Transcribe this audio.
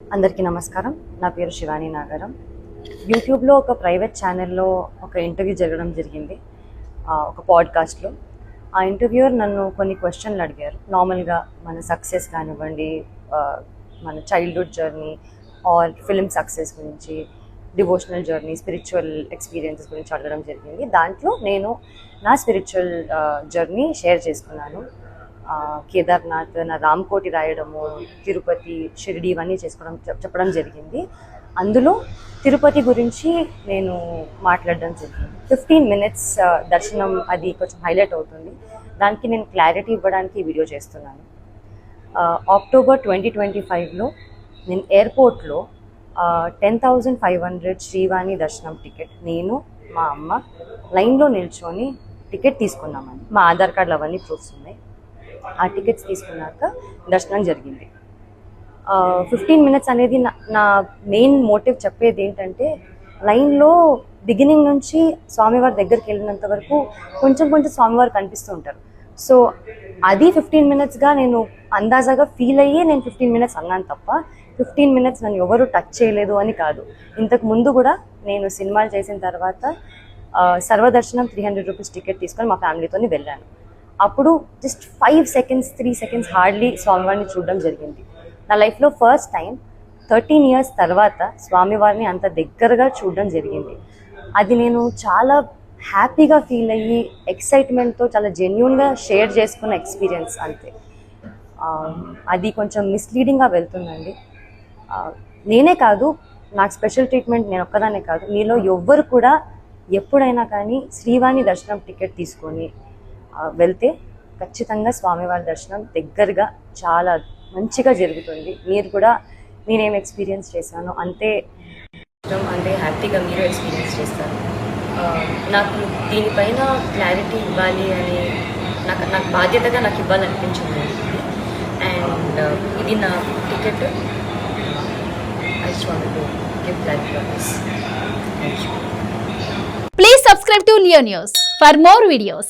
అందరికీ నమస్కారం. నా పేరు శివాని నాగరం. యూట్యూబ్లో ఒక ప్రైవేట్ ఛానల్లో ఒక ఇంటర్వ్యూ జరగడం జరిగింది, ఒక పాడ్కాస్ట్లో. ఆ ఇంటర్వ్యూయర్ నన్ను కొన్ని క్వశ్చన్లు అడిగారు. నార్మల్గా మన సక్సెస్ కానివ్వండి, మన childhood journey or film success గురించి, డివోషనల్ జర్నీ, స్పిరిచువల్ ఎక్స్పీరియన్సెస్ గురించి అడగడం జరిగింది. దాంట్లో నేను నా స్పిరిచువల్ జర్నీ షేర్ చేసుకున్నాను. కేదార్నాథ్, నా రామ్కోటి రాయడము, తిరుపతి, షిరిడి ఇవన్నీ చెప్పడం జరిగింది. అందులో తిరుపతి గురించి నేను మాట్లాడడం జరిగింది. 15 minutes దర్శనం అది కొంచెం హైలైట్ అవుతుంది. దానికి నేను క్లారిటీ ఇవ్వడానికి ఈ వీడియో చేస్తున్నాను. అక్టోబర్ 2025లో నేను ఎయిర్పోర్ట్లో 10,500 శ్రీవాణి దర్శనం టికెట్ నేను మా అమ్మ లైన్లో నిల్చొని టికెట్ తీసుకున్నామని. మా ఆధార్ కార్డులు అవన్నీ ప్రూఫ్స్ ఉన్నాయి. ఆ టికెట్స్ తీసుకున్నాక దర్శనం జరిగింది. 15 minutes అనేది నా మెయిన్ మోటివ్ చెప్పేది ఏంటంటే, లైన్లో బిగినింగ్ నుంచి స్వామివారి దగ్గరికి వెళ్ళినంత వరకు కొంచెం స్వామివారు కనిపిస్తూ ఉంటారు. సో అది 15 minutesగా నేను అందాజాగా ఫీల్ అయ్యి నేను 15 minutes అన్నాను తప్ప 15 minutes నన్ను ఎవరు టచ్ చేయలేదు అని కాదు. ఇంతకు ముందు కూడా నేను సినిమాలు చేసిన తర్వాత సర్వదర్శనం 300 rupees టికెట్ తీసుకొని మా ఫ్యామిలీతో వెళ్ళాను. అప్పుడు జస్ట్ 5 seconds 3 seconds హార్డ్లీ స్వామివారిని చూడడం జరిగింది. నా లైఫ్లో ఫస్ట్ టైం 13 years తర్వాత స్వామివారిని అంత దగ్గరగా చూడడం జరిగింది. అది నేను చాలా హ్యాపీగా ఫీల్ అయ్యి ఎక్సైట్మెంట్తో చాలా జెన్యూన్గా షేర్ చేసుకున్న ఎక్స్పీరియన్స్ అంతే. అది కొంచెం మిస్లీడింగ్గా వెళ్తుందండి. నేనే కాదు, నాకు స్పెషల్ ట్రీట్మెంట్ నేను ఒక్కదానే కాదు, మీలో ఎవ్వరు కూడా ఎప్పుడైనా కానీ శ్రీవాణి దర్శనం టికెట్ తీసుకొని వెళ్తే ఖచ్చితంగా స్వామివారి దర్శనం దగ్గరగా చాలా మంచిగా జరుగుతుంది. మీరు కూడా నేనేం ఎక్స్పీరియన్స్ చేశాను అంతే హ్యాపీగా మీరు ఎక్స్పీరియన్స్ చేస్తారు. నాకు దీనిపైన క్లారిటీ ఇవ్వాలి అని నాకు బాధ్యతగా నాకు ఇవ్వాలనిపించింది. అండ్ ఇది నా ticket. I just want to give clarity on this. Thank you. Please subscribe to Leo News for more videos.